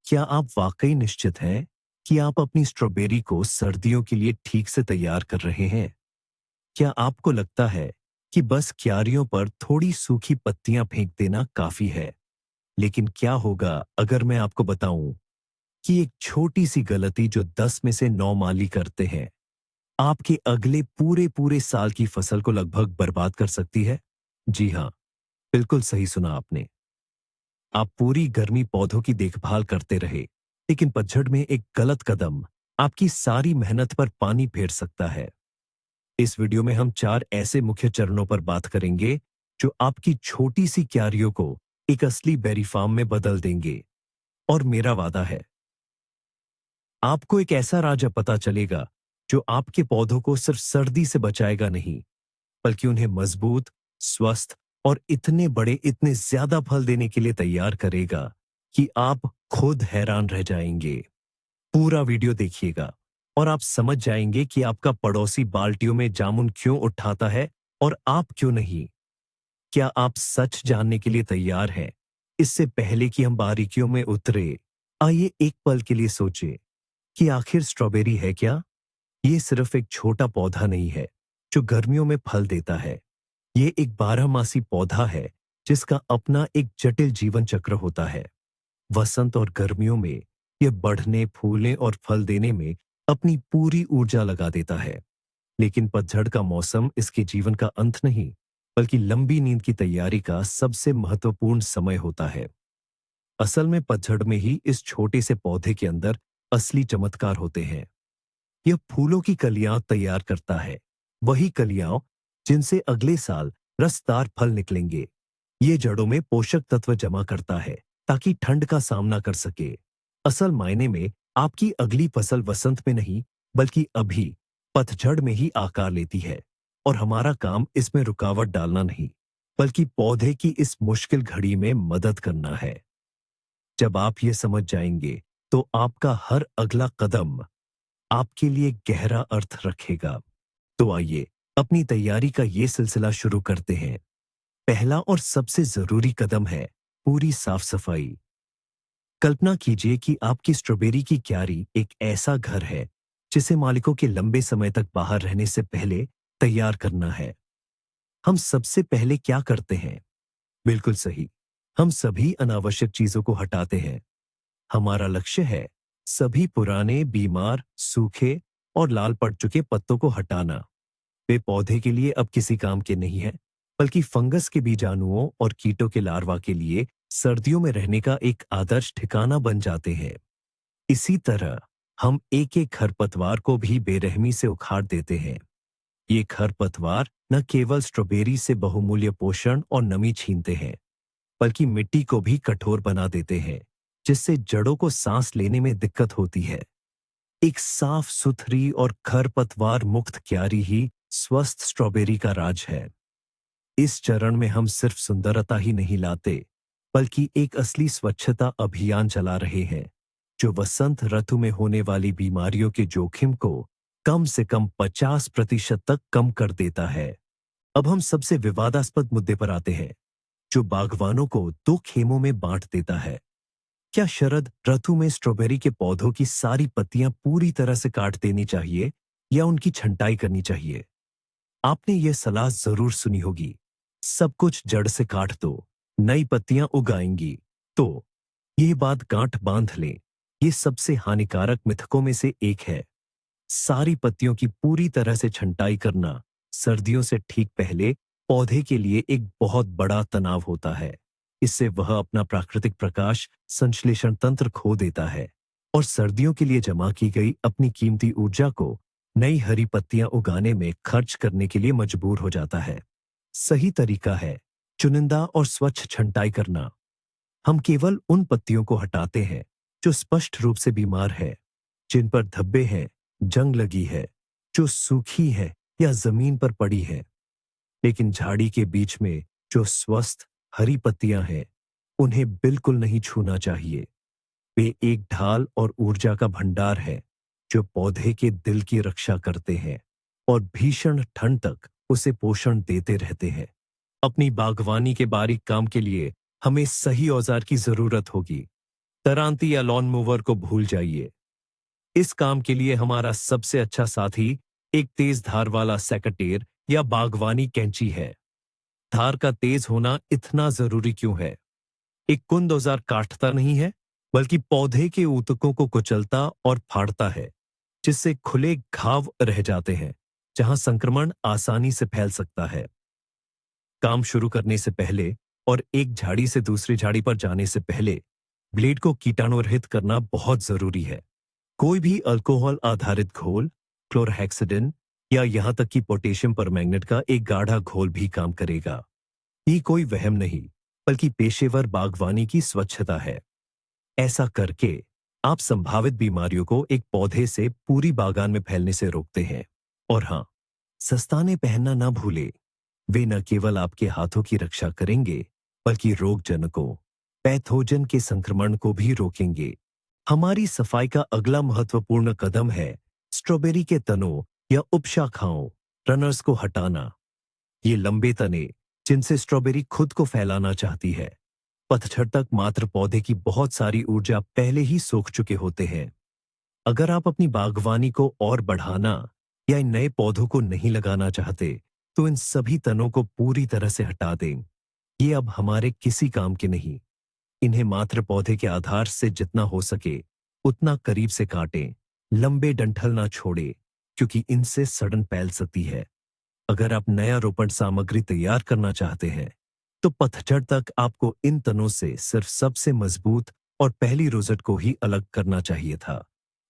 क्या आप वाकई निश्चित हैं कि आप अपनी स्ट्रॉबेरी को सर्दियों के लिए ठीक से तैयार कर रहे हैं? क्या आपको लगता है कि बस क्यारियों पर थोड़ी सूखी पत्तियां फेंक देना काफी है? लेकिन क्या होगा अगर मैं आपको बताऊं कि एक छोटी सी गलती जो 10 में से 9 माली करते हैं, आपके अगले पूरे पूरे साल की फसल को लगभग बर्बाद कर सकती है? जी हाँ, बिल्कुल सही सुना आपने। आप पूरी गर्मी पौधों की देखभाल करते रहे, लेकिन पतझड़ में एक गलत कदम आपकी सारी मेहनत पर पानी फेर सकता है। इस वीडियो में हम 4 ऐसे मुख्य चरणों पर बात करेंगे जो आपकी छोटी सी क्यारियों को एक असली बेरी फार्म में बदल देंगे। और मेरा वादा है, आपको एक ऐसा राज पता चलेगा जो आपके पौधों को सिर्फ सर्दी से बचाएगा नहीं, बल्कि उन्हें मजबूत, स्वस्थ और इतने बड़े, इतने ज्यादा फल देने के लिए तैयार करेगा कि आप खुद हैरान रह जाएंगे। पूरा वीडियो देखिएगा और आप समझ जाएंगे कि आपका पड़ोसी बाल्टियों में जामुन क्यों उठाता है और आप क्यों नहीं। क्या आप सच जानने के लिए तैयार हैं? इससे पहले कि हम बारीकियों में उतरे, आइए एक पल के लिए सोचें कि आखिर स्ट्रॉबेरी है क्या? ये सिर्फ एक छोटा पौधा नहीं है जो गर्मियों में फल देता है। ये एक बारहमासी पौधा है जिसका अपना एक जटिल जीवन चक्र होता है। वसंत और गर्मियों में यह बढ़ने, फूलने और फल देने में अपनी पूरी ऊर्जा लगा देता है। लेकिन पतझड़ का मौसम इसके जीवन का अंत नहीं, बल्कि लंबी नींद की तैयारी का सबसे महत्वपूर्ण समय होता है। असल में पतझड़ में ही इस छोटे से पौधे के अंदर असली चमत्कार होते हैं। यह फूलों की कलियां तैयार करता है, वही कलियां जिनसे अगले साल रसदार फल निकलेंगे। ये जड़ों में पोषक तत्व जमा करता है ताकि ठंड का सामना कर सके। असल मायने में आपकी अगली फसल वसंत में नहीं, बल्कि अभी पतझड़ में ही आकार लेती है। और हमारा काम इसमें रुकावट डालना नहीं, बल्कि पौधे की इस मुश्किल घड़ी में मदद करना है। जब आप ये समझ जाएंगे, तो आपका हर अगला कदम आपके लिए गहरा अर्थ रखेगा। तो आइए अपनी तैयारी का ये सिलसिला शुरू करते हैं। पहला और सबसे जरूरी कदम है पूरी साफ सफाई। कल्पना कीजिए कि आपकी स्ट्रॉबेरी की क्यारी एक ऐसा घर है जिसे मालिकों के लंबे समय तक बाहर रहने से पहले तैयार करना है। हम सबसे पहले क्या करते हैं? बिल्कुल सही, हम सभी अनावश्यक चीजों को हटाते हैं। हमारा लक्ष्य है सभी पुराने, बीमार, सूखे और लाल पड़ चुके पत्तों को हटाना। वे पौधे के लिए अब किसी काम के नहीं हैं, बल्कि फंगस के बीजाणुओं और कीटों के लार्वा के लिए सर्दियों में रहने का एक आदर्श ठिकाना बन जाते हैं। इसी तरह हम एक एक खरपतवार को भी बेरहमी से उखाड़ देते हैं। ये खरपतवार न केवल स्ट्रॉबेरी से बहुमूल्य पोषण और नमी छीनते हैं, बल्कि मिट्टी को भी कठोर बना देते हैं, जिससे जड़ों को सांस लेने में दिक्कत होती है। एक साफ सुथरी और खरपतवार मुक्त क्यारी ही स्वस्थ स्ट्रॉबेरी का राज है। इस चरण में हम सिर्फ सुंदरता ही नहीं लाते, बल्कि एक असली स्वच्छता अभियान चला रहे हैं जो वसंत ऋतु में होने वाली बीमारियों के जोखिम को कम से कम 50% तक कम कर देता है। अब हम सबसे विवादास्पद मुद्दे पर आते हैं, जो बागवानों को दो खेमों में बांट देता है। क्या शरद ऋतु में स्ट्रॉबेरी के पौधों की सारी पत्तियां पूरी तरह से काट देनी चाहिए या उनकी छंटाई करनी चाहिए? आपने ये सलाह जरूर सुनी होगी, सब कुछ जड़ से काट दो, नई पत्तियां उगाएंगी। तो ये बात गांठ बांध लें, ये सबसे हानिकारक मिथकों में से एक है। सारी पत्तियों की पूरी तरह से छंटाई करना सर्दियों से ठीक पहले पौधे के लिए एक बहुत बड़ा तनाव होता है। इससे वह अपना प्राकृतिक प्रकाश संश्लेषण तंत्र खो देता है और सर्दियों के लिए जमा की गई अपनी कीमती ऊर्जा को नई हरी पत्तियां उगाने में खर्च करने के लिए मजबूर हो जाता है। सही तरीका है चुनिंदा और स्वच्छ छंटाई करना। हम केवल उन पत्तियों को हटाते हैं जो स्पष्ट रूप से बीमार है, जिन पर धब्बे हैं, जंग लगी है, जो सूखी है या जमीन पर पड़ी है। लेकिन झाड़ी के बीच में जो स्वस्थ हरी पत्तियां हैं, उन्हें बिल्कुल नहीं छूना चाहिए। वे एक ढाल और ऊर्जा का भंडार है जो पौधे के दिल की रक्षा करते हैं और भीषण ठंड तक उसे पोषण देते रहते हैं। अपनी बागवानी के बारीक काम के लिए हमें सही औजार की जरूरत होगी। तरांती या लॉन मूवर को भूल जाइए। इस काम के लिए हमारा सबसे अच्छा साथी एक तेज धार वाला सेकटेर या बागवानी कैंची है। धार का तेज होना इतना जरूरी क्यों है? एक कुंद औजार काटता नहीं है, बल्कि पौधे के ऊतकों को कुचलता और फाड़ता है, जिससे खुले घाव रह जाते हैं, जहां संक्रमण आसानी से फैल सकता है। काम शुरू करने से पहले और एक झाड़ी से दूसरी झाड़ी पर जाने से पहले ब्लेड को कीटाणुरहित करना बहुत जरूरी है। कोई भी अल्कोहल आधारित घोल, क्लोरहेक्सिडिन या यहां तक कि पोटेशियम परमैंगनेट का एक गाढ़ा घोल भी काम करेगा। ये कोई वहम नहीं, बल्कि पेशेवर बागवानी की स्वच्छता है। ऐसा करके आप संभावित बीमारियों को एक पौधे से पूरी बागान में फैलने से रोकते हैं। और हाँ, दस्ताने पहनना ना भूले। वे न केवल आपके हाथों की रक्षा करेंगे, बल्कि रोगजनकों, पैथोजन के संक्रमण को भी रोकेंगे। हमारी सफाई का अगला महत्वपूर्ण कदम है स्ट्रॉबेरी के तनों या उपशाखाओं, रनर्स को हटाना। ये लंबे तने, जिनसे स्ट्रॉबेरी खुद को फैलाना चाहती है, पतझड़ तक मात्र पौधे की बहुत सारी ऊर्जा पहले ही सोख चुके होते हैं। अगर आप अपनी बागवानी को और बढ़ाना या इन नए पौधों को नहीं लगाना चाहते, तो इन सभी तनों को पूरी तरह से हटा दें। ये अब हमारे किसी काम के नहीं। इन्हें मात्र पौधे के आधार से जितना हो सके उतना करीब से काटें। लंबे डंठल ना छोड़े, क्योंकि इनसे सड़न फैल सकती है। अगर आप नया रोपण सामग्री तैयार करना चाहते हैं, तो पतझड़ तक आपको इन तनों से सिर्फ सबसे मजबूत और पहली रोजेट को ही अलग करना चाहिए था,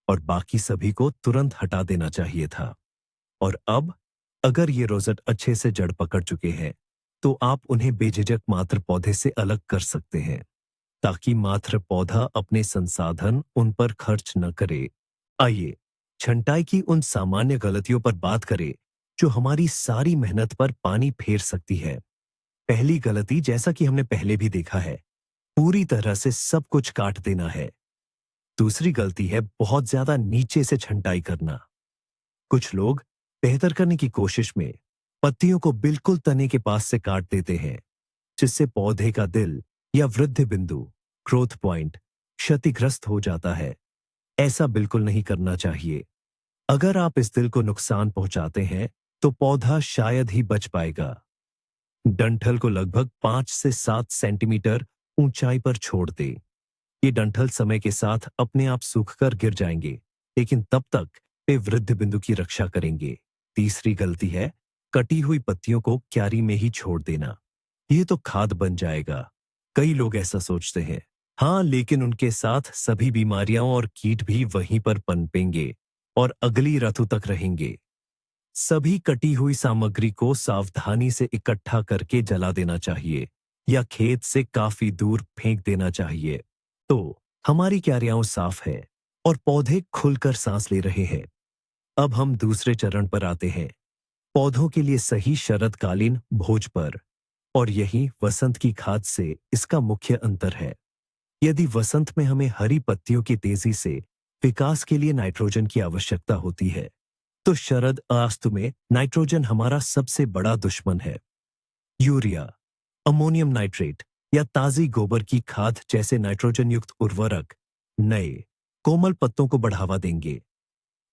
और बाकी सभी को तुरंत हटा देना चाहिए था। और अब अगर ये रोजेट अच्छे से जड़ पकड़ चुके हैं, तो आप उन्हें बेझिझक मात्र पौधे से अलग कर सकते हैं, ताकि मात्र पौधा अपने संसाधन उन पर खर्च न करे। आइए छंटाई की उन सामान्य गलतियों पर बात करें जो हमारी सारी मेहनत पर पानी फेर सकती है। पहली गलती, जैसा कि हमने पहले भी देखा है, पूरी तरह से सब कुछ काट देना है। दूसरी गलती है बहुत ज्यादा नीचे से छंटाई करना। कुछ लोग बेहतर करने की कोशिश में पत्तियों को बिल्कुल तने के पास से काट देते हैं, जिससे पौधे का दिल या वृद्धि बिंदु, ग्रोथ पॉइंट, क्षतिग्रस्त हो जाता है। ऐसा बिल्कुल नहीं करना चाहिए। अगर आप इस दिल को नुकसान पहुंचाते हैं, तो पौधा शायद ही बच पाएगा। डंठल को लगभग 5 से 7 सेंटीमीटर ऊंचाई पर छोड़ दे। ये डंठल समय के साथ अपने आप सूखकर गिर जाएंगे, लेकिन तब तक वे वृद्धि बिंदु की रक्षा करेंगे। तीसरी गलती है कटी हुई पत्तियों को क्यारी में ही छोड़ देना। ये तो खाद बन जाएगा। कई लोग ऐसा सोचते हैं। हाँ, लेकिन उनके साथ सभी बीमारियां और कीट भी वहीं पर पनपेंगे और अगली ऋतु तक रहेंगे। सभी कटी हुई सामग्री को सावधानी से इकट्ठा करके जला देना चाहिए या खेत से काफी दूर फेंक देना चाहिए। तो हमारी क्यारियां साफ है और पौधे खुलकर सांस ले रहे हैं। अब हम दूसरे चरण पर आते हैं, पौधों के लिए सही शरदकालीन भोज पर। और यही वसंत की खाद से इसका मुख्य अंतर है। यदि वसंत में हमें हरी पत्तियों की तेजी से विकास के लिए नाइट्रोजन की आवश्यकता होती है, तो शरद अस्तु में नाइट्रोजन हमारा सबसे बड़ा दुश्मन है। यूरिया, अमोनियम नाइट्रेट या ताजी गोबर की खाद जैसे नाइट्रोजन युक्त उर्वरक नए कोमल पत्तों को बढ़ावा देंगे।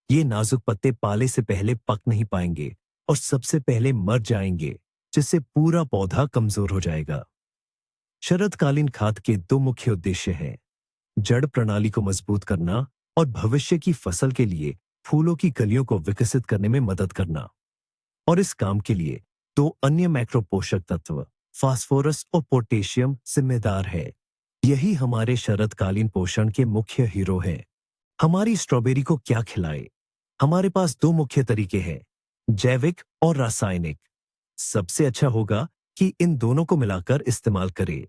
ये नाजुक पत्ते पाले से पहले पक नहीं पाएंगे और सबसे पहले मर जाएंगे, जिससे पूरा पौधा कमजोर हो जाएगा। शरदकालीन खाद के दो मुख्य उद्देश्य हैं, जड़ प्रणाली को मजबूत करना और भविष्य की फसल के लिए फूलों की कलियों को विकसित करने में मदद करना। और इस काम के लिए दो अन्य मैक्रो पोषक तत्व, फास्फोरस और पोटेशियम, जिम्मेदार है। यही हमारे शरदकालीन पोषण के मुख्य हीरो हैं। हमारी स्ट्रॉबेरी को क्या खिलाए? हमारे पास दो मुख्य तरीके हैं, जैविक और रासायनिक। सबसे अच्छा होगा कि इन दोनों को मिलाकर इस्तेमाल करें।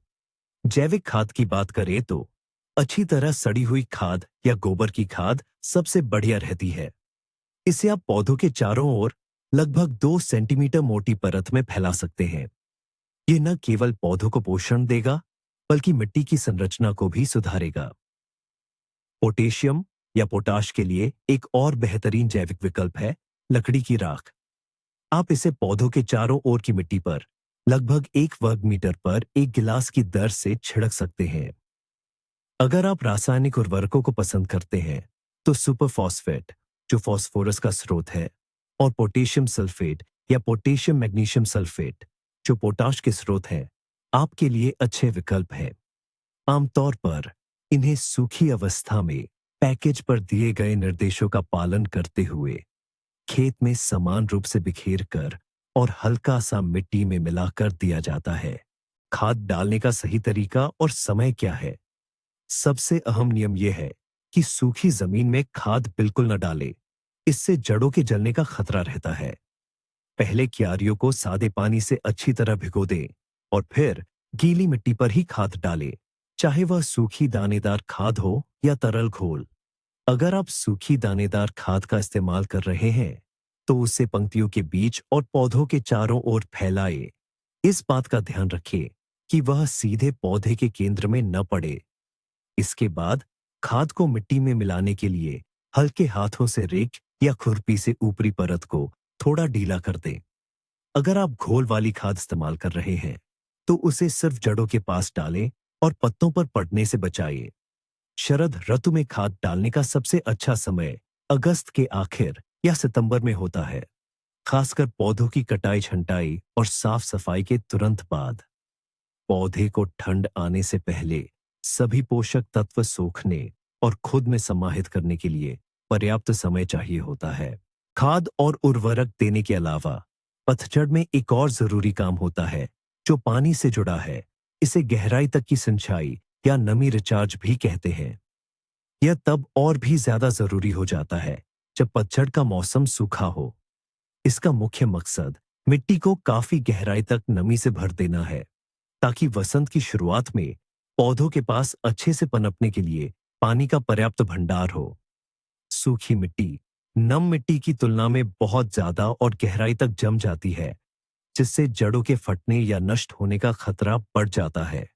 जैविक खाद की बात करें तो अच्छी तरह सड़ी हुई खाद या गोबर की खाद सबसे बढ़िया रहती है। इसे आप पौधों के चारों ओर लगभग 2 सेंटीमीटर मोटी परत में फैला सकते हैं। ये न केवल पौधों को पोषण देगा, बल्कि मिट्टी की संरचना को भी सुधारेगा। पोटेशियम या पोटाश के लिए एक और बेहतरीन जैविक विकल्प है लकड़ी की राख। आप इसे पौधों के चारों ओर की मिट्टी पर लगभग 1 वर्ग मीटर पर 1 गिलास की दर से छिड़क सकते हैं। अगर आप रासायनिक उर्वरकों को पसंद करते हैं, तो सुपर फॉस्फेट, जो फास्फोरस का स्रोत है, और पोटेशियम सल्फेट या पोटेशियम मैग्नीशियम सल्फेट, जो पोटाश के स्रोत हैं, आपके लिए अच्छे विकल्प हैं। आमतौर पर इन्हें सूखी अवस्था में पैकेज पर दिए गए निर्देशों का पालन करते हुए खेत में समान रूप से बिखेर कर और हल्का सा मिट्टी में मिलाकर दिया जाता है। खाद डालने का सही तरीका और समय क्या है? सबसे अहम नियम यह है कि सूखी जमीन में खाद बिल्कुल न डालें। इससे जड़ों के जलने का खतरा रहता है। पहले क्यारियों को सादे पानी से अच्छी तरह भिगो दें और फिर गीली मिट्टी पर ही खाद डालें, चाहे वह सूखी दानेदार खाद हो या तरल घोल। अगर आप सूखी दानेदार खाद का इस्तेमाल कर रहे हैं, तो उसे पंक्तियों के बीच और पौधों के चारों ओर फैलाएं। इस बात का ध्यान रखें कि वह सीधे पौधे के केंद्र में न पड़े। इसके बाद खाद को मिट्टी में मिलाने के लिए हल्के हाथों से रेक या खुरपी से ऊपरी परत को थोड़ा ढीला कर दें। अगर आप घोल वाली खाद इस्तेमाल कर रहे हैं, तो उसे सिर्फ जड़ों के पास डालें और पत्तों पर पड़ने से बचाइए। शरद ऋतु में खाद डालने का सबसे अच्छा समय अगस्त के आखिर या सितंबर में होता है, खासकर पौधों की कटाई छंटाई और साफ सफाई के तुरंत बाद। पौधे को ठंड आने से पहले सभी पोषक तत्व सोखने और खुद में समाहित करने के लिए पर्याप्त समय चाहिए होता है। खाद और उर्वरक देने के अलावा पतझड़ में एक और जरूरी काम होता है, जो पानी से जुड़ा है। इसे गहराई तक की सिंचाई या नमी रिचार्ज भी कहते हैं। यह तब और भी ज्यादा जरूरी हो जाता है जब पतझड़ का मौसम सूखा हो। इसका मुख्य मकसद मिट्टी को काफी गहराई तक नमी से भर देना है, ताकि वसंत की शुरुआत में पौधों के पास अच्छे से पनपने के लिए पानी का पर्याप्त भंडार हो। सूखी मिट्टी नम मिट्टी की तुलना में बहुत ज्यादा और गहराई तक जम जाती है, जिससे जड़ों के फटने या नष्ट होने का खतरा बढ़ जाता है।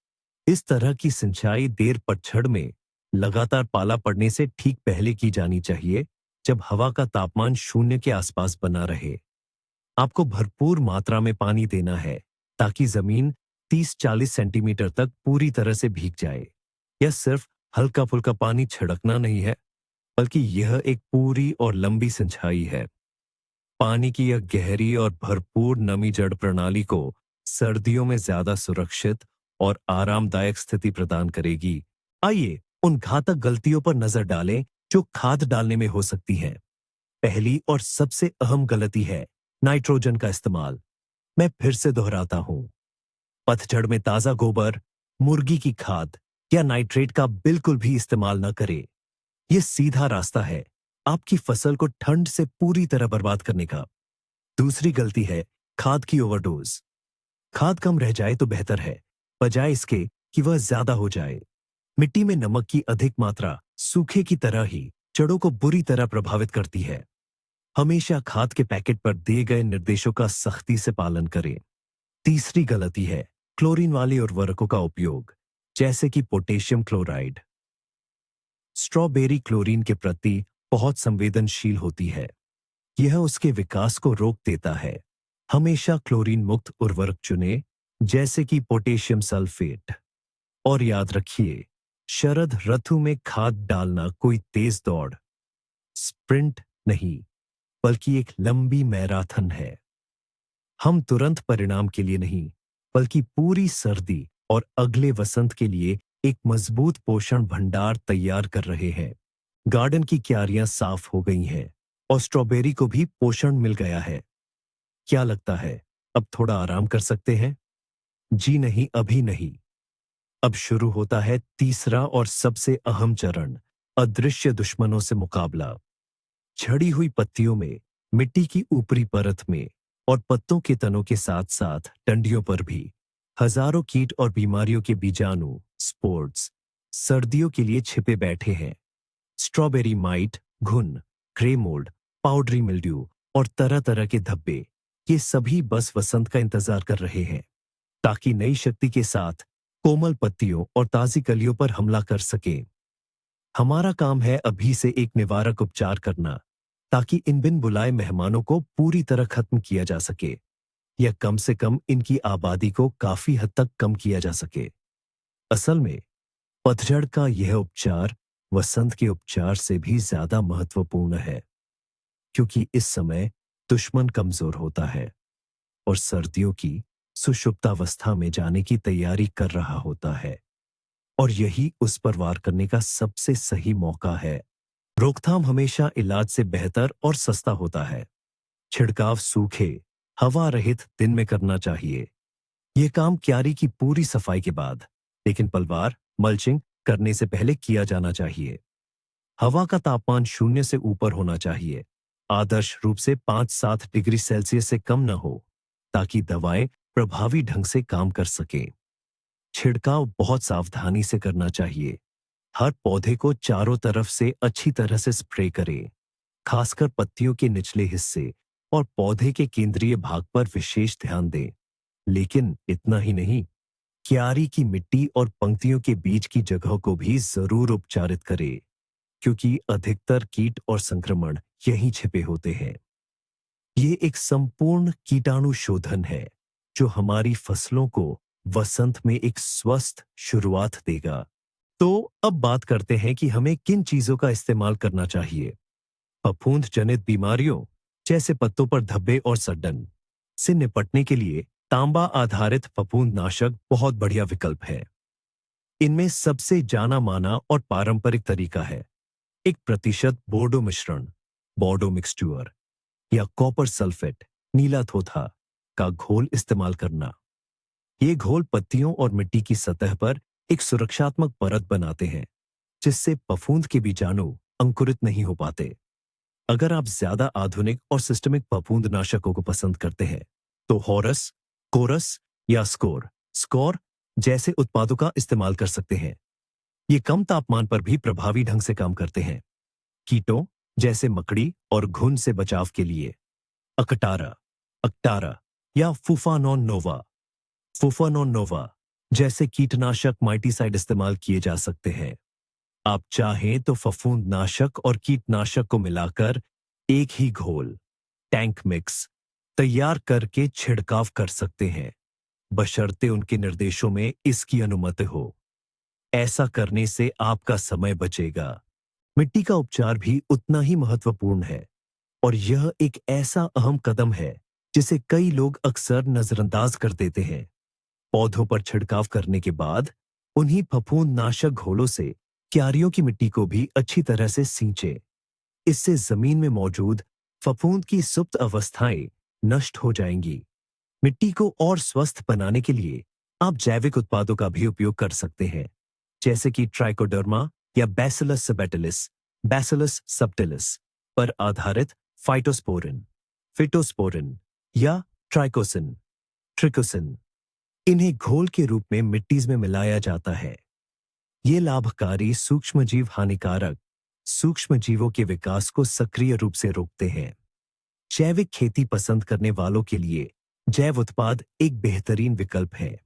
इस तरह की सिंचाई देर पतझड़ में लगातार पाला पड़ने से ठीक पहले की जानी चाहिए, जब हवा का तापमान शून्य के आसपास बना रहे। आपको भरपूर मात्रा में पानी देना है, ताकि जमीन 30-40 सेंटीमीटर तक पूरी तरह से भीग जाए। यह सिर्फ हल्का फुल्का पानी छिड़कना नहीं है, बल्कि यह एक पूरी और लंबी सिंचाई है। पानी की यह गहरी और भरपूर नमी जड़ प्रणाली को सर्दियों में ज्यादा सुरक्षित और आरामदायक स्थिति प्रदान करेगी। आइए उन घातक गलतियों पर नजर डालें जो खाद डालने में हो सकती हैं। पहली और सबसे अहम गलती है नाइट्रोजन का इस्तेमाल। मैं फिर से दोहराता हूं, पतझड़ में ताजा गोबर, मुर्गी की खाद या नाइट्रेट का बिल्कुल भी इस्तेमाल न करें। यह सीधा रास्ता है आपकी फसल को ठंड से पूरी तरह बर्बाद करने का। दूसरी गलती है खाद की ओवरडोज। खाद कम रह जाए तो बेहतर है, बजाय इसके कि वह ज्यादा हो जाए। मिट्टी में नमक की अधिक मात्रा सूखे की तरह ही जड़ों को बुरी तरह प्रभावित करती है। हमेशा खाद के पैकेट पर दिए गए निर्देशों का सख्ती से पालन करें। तीसरी गलती है क्लोरीन वाले उर्वरकों का उपयोग, जैसे कि पोटेशियम क्लोराइड। स्ट्रॉबेरी क्लोरीन के प्रति बहुत संवेदनशील होती है। यह उसके विकास को रोक देता है। हमेशा क्लोरीन मुक्त उर्वरक चुनें, जैसे कि पोटेशियम सल्फेट। और याद रखिए, शरद ऋतु में खाद डालना कोई तेज दौड़, स्प्रिंट नहीं, बल्कि एक लंबी मैराथन है। हम तुरंत परिणाम के लिए नहीं, बल्कि पूरी सर्दी और अगले वसंत के लिए एक मजबूत पोषण भंडार तैयार कर रहे हैं। गार्डन की क्यारियां साफ हो गई हैं और स्ट्रॉबेरी को भी पोषण मिल गया है। क्या लगता है, अब थोड़ा आराम कर सकते हैं? जी नहीं, अभी नहीं। अब शुरू होता है तीसरा और सबसे अहम चरण, अदृश्य दुश्मनों से मुकाबला। झड़ी हुई पत्तियों में, मिट्टी की ऊपरी परत में और पत्तों के तनों के साथ साथ डंडियों पर भी हजारों कीट और बीमारियों के बीजाणु, स्पोर्स, सर्दियों के लिए छिपे बैठे हैं। स्ट्रॉबेरी माइट, घुन, ग्रे मोल्ड, पाउडरी मिल्ड्यू और तरह तरह के धब्बे, ये सभी बस वसंत का इंतजार कर रहे हैं, ताकि नई शक्ति के साथ कोमल पत्तियों और ताजी कलियों पर हमला कर सके। हमारा काम है अभी से एक निवारक उपचार करना, ताकि इन बिन बुलाए मेहमानों को पूरी तरह खत्म किया जा सके, या कम से कम इनकी आबादी को काफी हद तक कम किया जा सके। असल में पतझड़ का यह उपचार वसंत के उपचार से भी ज्यादा महत्वपूर्ण है, क्योंकि इस समय दुश्मन कमजोर होता है और सर्दियों की सुषुप्तावस्था में जाने की तैयारी कर रहा होता है, और यही उस पर वार करने का सबसे सही मौका है। रोकथाम हमेशा इलाज से बेहतर और सस्ता होता है। छिड़काव सूखे, हवा रहित दिन में करना चाहिए। यह काम क्यारी की पूरी सफाई के बाद, लेकिन पलवार मल्चिंग करने से पहले किया जाना चाहिए। हवा का तापमान 0 से ऊपर होना चाहिए। आदर्श रूप से 5-7 डिग्री सेल्सियस से कम न हो, ताकि दवाएं प्रभावी ढंग से काम कर सकें। छिड़काव बहुत सावधानी से करना चाहिए। हर पौधे को चारों तरफ से अच्छी तरह से स्प्रे करें, खासकर पत्तियों के निचले हिस्से और पौधे के केंद्रीय भाग पर विशेष ध्यान दें। लेकिन इतना ही नहीं, क्यारी की मिट्टी और पंक्तियों के बीच की जगहों को भी जरूर उपचारित करें, क्योंकि अधिकतर कीट और संक्रमण यहीं छिपे होते हैं। ये एक संपूर्ण कीटाणु शोधन है, जो हमारी फसलों को वसंत में एक स्वस्थ शुरुआत देगा। तो अब बात करते हैं कि हमें किन चीजों का इस्तेमाल करना चाहिए। फफूंद जनित बीमारियों जैसे पत्तों पर धब्बे और सड्डन से निपटने के लिए तांबा आधारित फफूंदनाशक बहुत बढ़िया विकल्प है। इनमें सबसे जाना माना और पारंपरिक तरीका है 1% बोर्डो मिश्रण, बोर्डो मिक्सचर या कॉपर सल्फेट, नीला थोथा का घोल इस्तेमाल करना। ये घोल पत्तियों और मिट्टी की सतह पर एक सुरक्षात्मक परत बनाते हैं, जिससे फफूंद के बीजाणु अंकुरित नहीं हो पाते। अगर आप ज्यादा आधुनिक और सिस्टमिक फफूंदनाशकों को पसंद करते हैं, तो हॉरस, कोरस या स्कोर जैसे उत्पादों का इस्तेमाल कर सकते हैं। ये कम तापमान पर भी प्रभावी ढंग से काम करते हैं। कीटों जैसे मकड़ी और घुन से बचाव के लिए अकटारा, अक्टारा या फूफानोन नोवा जैसे कीटनाशक माइटीसाइड इस्तेमाल किए जा सकते हैं। आप चाहें तो फफूंदनाशक और कीटनाशक को मिलाकर एक ही घोल, टैंक मिक्स, तैयार करके छिड़काव कर सकते हैं, बशर्ते उनके निर्देशों में इसकी अनुमति हो। ऐसा करने से आपका समय बचेगा। मिट्टी का उपचार भी उतना ही महत्वपूर्ण है, और यह एक ऐसा अहम कदम है जिसे कई लोग अक्सर नजरअंदाज कर देते हैं। पौधों पर छिड़काव करने के बाद उन्हीं फफूंदनाशक घोलों से क्यारियों की मिट्टी को भी अच्छी तरह से सींचें। इससे जमीन में मौजूद फफूंद की सुप्त अवस्थाएं नष्ट हो जाएंगी। मिट्टी को और स्वस्थ बनाने के लिए आप जैविक उत्पादों का भी उपयोग कर सकते हैं, जैसे कि ट्राइकोडर्मा या बैसिलस सबटिलिस पर आधारित फिटोस्पोरिन या ट्रिकोसिन। इन्हें घोल के रूप में मिट्टी में मिलाया जाता है। ये लाभकारी सूक्ष्मजीव हानिकारक सूक्ष्मजीवों के विकास को सक्रिय रूप से रोकते हैं। जैविक खेती पसंद करने वालों के लिए जैव उत्पाद एक बेहतरीन विकल्प है,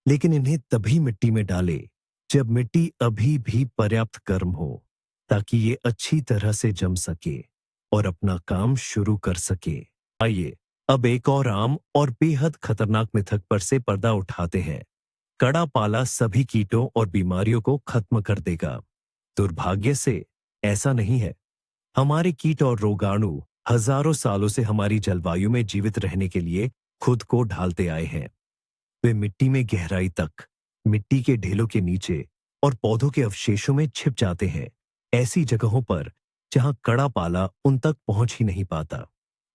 लेकिन इन्हें तभी मिट्टी में डालें जब मिट्टी अभी भी पर्याप्त गर्म हो, ताकि ये अच्छी तरह से जम सके और अपना काम शुरू कर सके। आइए अब एक और आम और बेहद खतरनाक मिथक पर से पर्दा उठाते हैं। कड़ा पाला सभी कीटों और बीमारियों को खत्म कर देगा। दुर्भाग्य से ऐसा नहीं है। हमारे कीट और रोगाणु हजारों सालों से हमारी जलवायु में जीवित रहने के लिए खुद को ढालते आए हैं। वे मिट्टी में गहराई तक, मिट्टी के ढेलों के नीचे और पौधों के अवशेषों में छिप जाते हैं, ऐसी जगहों पर जहां कड़ा पाला उन तक पहुंच ही नहीं पाता।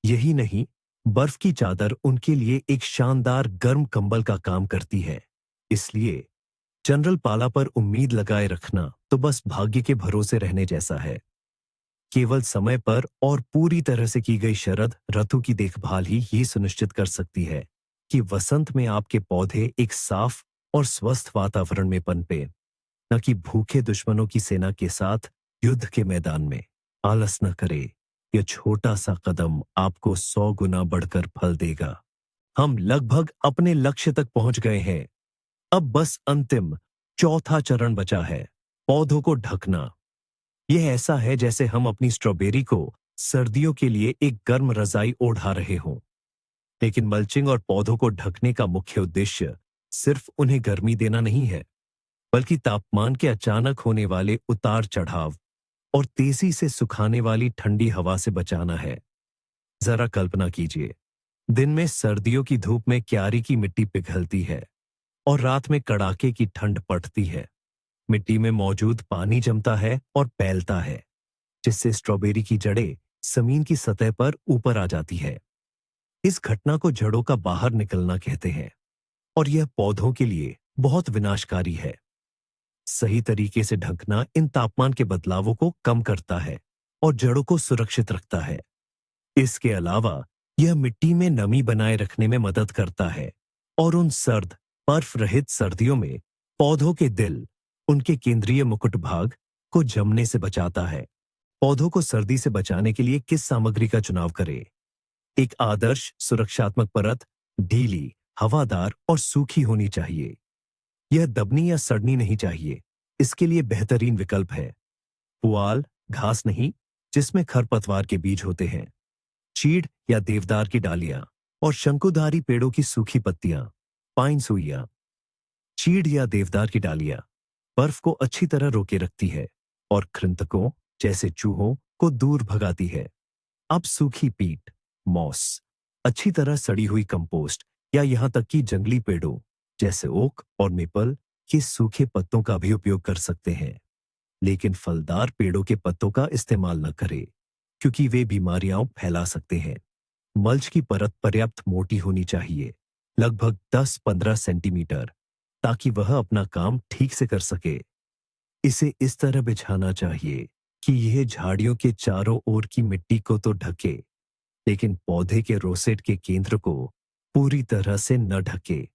यही नहीं, बर्फ की चादर उनके लिए एक शानदार गर्म कंबल का काम करती है। इसलिए जनरल पाला पर उम्मीद लगाए रखना तो बस भाग्य के भरोसे रहने जैसा है। केवल समय पर और पूरी तरह से की गई शरद ऋतु की देखभाल ही ये सुनिश्चित कर सकती है कि वसंत में आपके पौधे एक साफ और स्वस्थ वातावरण में पनपे, न कि भूखे दुश्मनों की सेना के साथ युद्ध के मैदान में। आलस न करे, यह छोटा सा कदम आपको 100 गुना बढ़कर फल देगा। हम लगभग अपने लक्ष्य तक पहुंच गए हैं। अब बस अंतिम चौथा चरण बचा है, पौधों को ढकना। यह ऐसा है जैसे हम अपनी स्ट्रॉबेरी को सर्दियों के लिए एक गर्म रजाई ओढ़ा रहे हों। लेकिन मल्चिंग और पौधों को ढकने का मुख्य उद्देश्य सिर्फ उन्हें गर्मी देना नहीं है। बल्कि तापमान के अचानक होने वाले उतार चढ़ाव और तेजी से सुखाने वाली ठंडी हवा से बचाना है। जरा कल्पना कीजिए, दिन में सर्दियों की धूप में क्यारी की मिट्टी पिघलती है और रात में कड़ाके की ठंड पड़ती है। मिट्टी में मौजूद पानी जमता है और फैलता है, जिससे स्ट्रॉबेरी की जड़ें जमीन की सतह पर ऊपर आ जाती है। इस घटना को जड़ों का बाहर निकलना कहते हैं और यह पौधों के लिए बहुत विनाशकारी है। सही तरीके से ढकना इन तापमान के बदलावों को कम करता है और जड़ों को सुरक्षित रखता है। इसके अलावा यह मिट्टी में नमी बनाए रखने में मदद करता है और उन सर्द, बर्फ रहित सर्दियों में पौधों के दिल, उनके केंद्रीय मुकुट भाग को जमने से बचाता है। पौधों को सर्दी से बचाने के लिए किस सामग्री का चुनाव करें? एक आदर्श सुरक्षात्मक परत ढीली, हवादार और सूखी होनी चाहिए। यह दबनी या सड़नी नहीं चाहिए। इसके लिए बेहतरीन विकल्प है पुआल, घास नहीं, जिसमें खरपतवार के बीज होते हैं, चीड़ या देवदार की डालियां और शंकुधारी पेड़ों की सूखी पत्तियां, पाइन सुइयां। चीड़ या देवदार की डालियां बर्फ को अच्छी तरह रोके रखती है और कृंतकों जैसे चूहों को दूर भगाती है। अब सूखी पीट, मॉस, अच्छी तरह सड़ी हुई कंपोस्ट या यहां तक कि जंगली पेड़ों जैसे ओक और मेपल के सूखे पत्तों का भी उपयोग कर सकते हैं। लेकिन फलदार पेड़ों के पत्तों का इस्तेमाल न करें, क्योंकि वे बीमारियां फैला सकते हैं। मल्च की परत पर्याप्त मोटी होनी चाहिए, लगभग 10-15 सेंटीमीटर, ताकि वह अपना काम ठीक से कर सके। इसे इस तरह बिछाना चाहिए कि यह झाड़ियों के चारों ओर की मिट्टी को तो ढके, लेकिन पौधे के रोसेट के केंद्र को पूरी तरह से न ढके,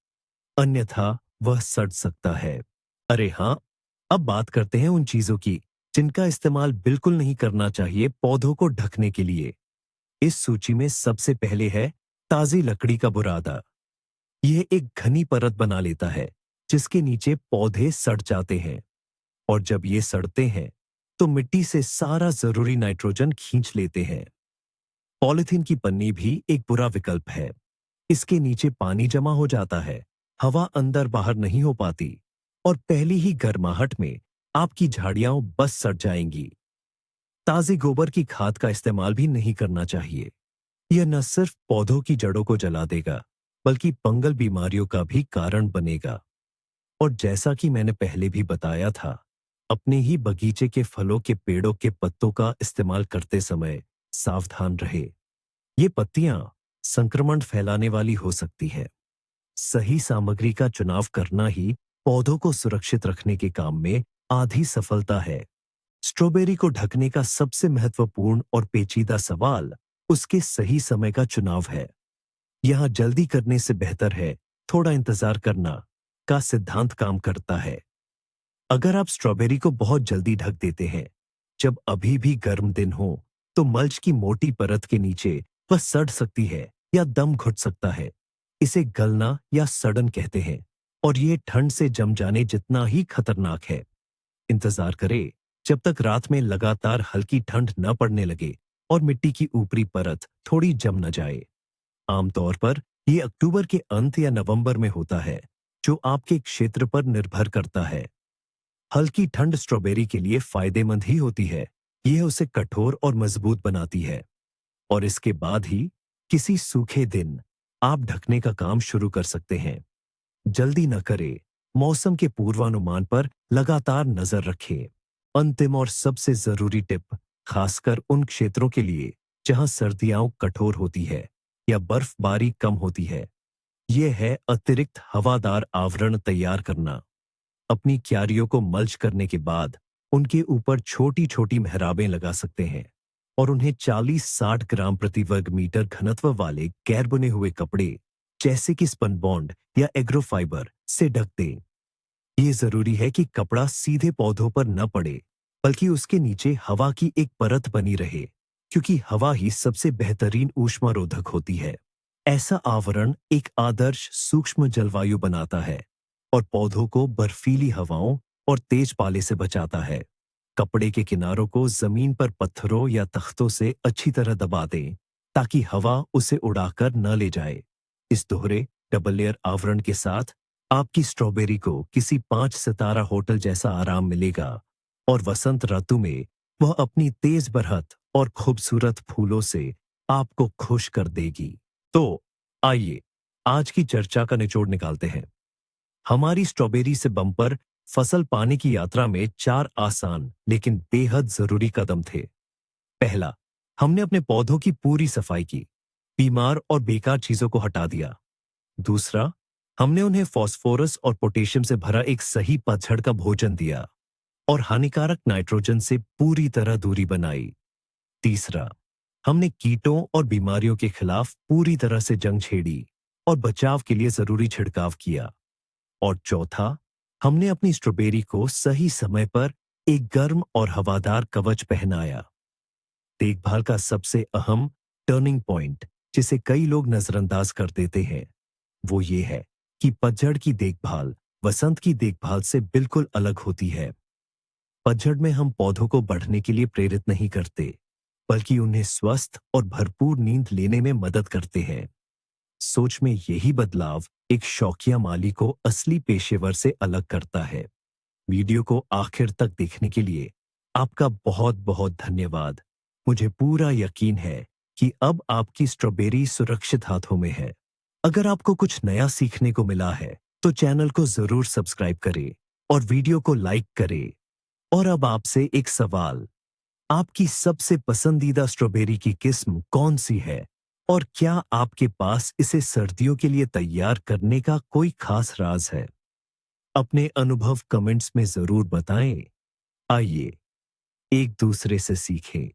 अन्यथा वह सड़ सकता है। अरे हाँ, अब बात करते हैं उन चीजों की जिनका इस्तेमाल बिल्कुल नहीं करना चाहिए पौधों को ढकने के लिए। इस सूची में सबसे पहले है ताजी लकड़ी का बुरादा। यह एक घनी परत बना लेता है जिसके नीचे पौधे सड़ जाते हैं, और जब ये सड़ते हैं तो मिट्टी से सारा जरूरी नाइट्रोजन खींच लेते हैं। पॉलिथीन की पन्नी भी एक बुरा विकल्प है। इसके नीचे पानी जमा हो जाता है, हवा अंदर बाहर नहीं हो पाती और पहली ही गर्माहट में आपकी झाड़ियां बस सड़ जाएंगी। ताजे गोबर की खाद का इस्तेमाल भी नहीं करना चाहिए। यह न सिर्फ पौधों की जड़ों को जला देगा, बल्कि फंगल बीमारियों का भी कारण बनेगा। और जैसा कि मैंने पहले भी बताया था, अपने ही बगीचे के फलों के पेड़ों के पत्तों का इस्तेमाल करते समय सावधान रहे। ये पत्तियां संक्रमण फैलाने वाली हो सकती है। सही सामग्री का चुनाव करना ही पौधों को सुरक्षित रखने के काम में आधी सफलता है। स्ट्रॉबेरी को ढकने का सबसे महत्वपूर्ण और पेचीदा सवाल उसके सही समय का चुनाव है। यहां जल्दी करने से बेहतर है थोड़ा इंतजार करना का सिद्धांत काम करता है। अगर आप स्ट्रॉबेरी को बहुत जल्दी ढक देते हैं, जब अभी भी गर्म दिन हो, तो मल्च की मोटी परत के नीचे वह सड़ सकती है या दम घुट सकता है। इसे गलना या सड़न कहते हैं और ये ठंड से जम जाने जितना ही खतरनाक है। इंतजार करें जब तक रात में लगातार हल्की ठंड न पड़ने लगे और मिट्टी की ऊपरी परत थोड़ी जम न जाए। आमतौर पर यह अक्टूबर के अंत या नवंबर में होता है, जो आपके क्षेत्र पर निर्भर करता है। हल्की ठंड स्ट्रॉबेरी के लिए फायदेमंद ही होती है। यह उसे कठोर और मजबूत बनाती है। और इसके बाद ही किसी सूखे दिन आप ढकने का काम शुरू कर सकते हैं। जल्दी न करें, मौसम के पूर्वानुमान पर लगातार नजर रखें। अंतिम और सबसे जरूरी टिप, खासकर उन क्षेत्रों के लिए जहां सर्दियां कठोर होती है या बर्फबारी कम होती है, यह है अतिरिक्त हवादार आवरण तैयार करना। अपनी क्यारियों को मल्च करने के बाद उनके ऊपर छोटी छोटी मेहराबें लगा सकते हैं और उन्हें 40-60 ग्राम प्रति वर्ग मीटर घनत्व वाले गैर बुने हुए कपड़े जैसे कि स्पनबॉन्ड या एग्रोफाइबर से ढक दें। ये जरूरी है कि कपड़ा सीधे पौधों पर न पड़े, बल्कि उसके नीचे हवा की एक परत बनी रहे, क्योंकि हवा ही सबसे बेहतरीन ऊष्मारोधक होती है। ऐसा आवरण एक आदर्श सूक्ष्म जलवायु बनाता है और पौधों को बर्फीली हवाओं और तेज पाले से बचाता है। कपड़े के किनारों को जमीन पर पत्थरों या तख्तों से अच्छी तरह दबा दें, ताकि हवा उसे उड़ाकर न ले जाए। इस दोहरे डबल लेयर आवरण के साथ आपकी स्ट्रॉबेरी को किसी 5 सितारा होटल जैसा आराम मिलेगा और वसंत ऋतु में वह अपनी तेज बरहत और खूबसूरत फूलों से आपको खुश कर देगी। तो आइए आज की चर्चा का निचोड़ निकालते हैं। हमारी स्ट्रॉबेरी से बम्पर फसल पाने की यात्रा में 4 आसान लेकिन बेहद जरूरी कदम थे। पहला, हमने अपने पौधों की पूरी सफाई की, बीमार और बेकार चीजों को हटा दिया। दूसरा, हमने उन्हें फास्फोरस और पोटेशियम से भरा एक सही पतझड़ का भोजन दिया और हानिकारक नाइट्रोजन से पूरी तरह दूरी बनाई। तीसरा, हमने कीटों और बीमारियों के खिलाफ पूरी तरह से जंग छेड़ी और बचाव के लिए जरूरी छिड़काव किया। और चौथा, हमने अपनी स्ट्रॉबेरी को सही समय पर एक गर्म और हवादार कवच पहनाया। देखभाल का सबसे अहम टर्निंग पॉइंट, जिसे कई लोग नजरअंदाज कर देते हैं, वो ये है कि पतझड़ की देखभाल वसंत की देखभाल से बिल्कुल अलग होती है। पतझड़ में हम पौधों को बढ़ने के लिए प्रेरित नहीं करते, बल्कि उन्हें स्वस्थ और भरपूर नींद लेने में मदद करते हैं। सोच में यही बदलाव एक शौकिया माली को असली पेशेवर से अलग करता है। वीडियो को आखिर तक देखने के लिए आपका बहुत बहुत धन्यवाद। मुझे पूरा यकीन है कि अब आपकी स्ट्रॉबेरी सुरक्षित हाथों में है। अगर आपको कुछ नया सीखने को मिला है, तो चैनल को जरूर सब्सक्राइब करें और वीडियो को लाइक करें। और अब आपसे एक सवाल, आपकी सबसे पसंदीदा स्ट्रॉबेरी की किस्म कौन सी है? और क्या आपके पास इसे सर्दियों के लिए तैयार करने का कोई खास राज है? अपने अनुभव कमेंट्स में जरूर बताएं। आइए एक दूसरे से सीखें।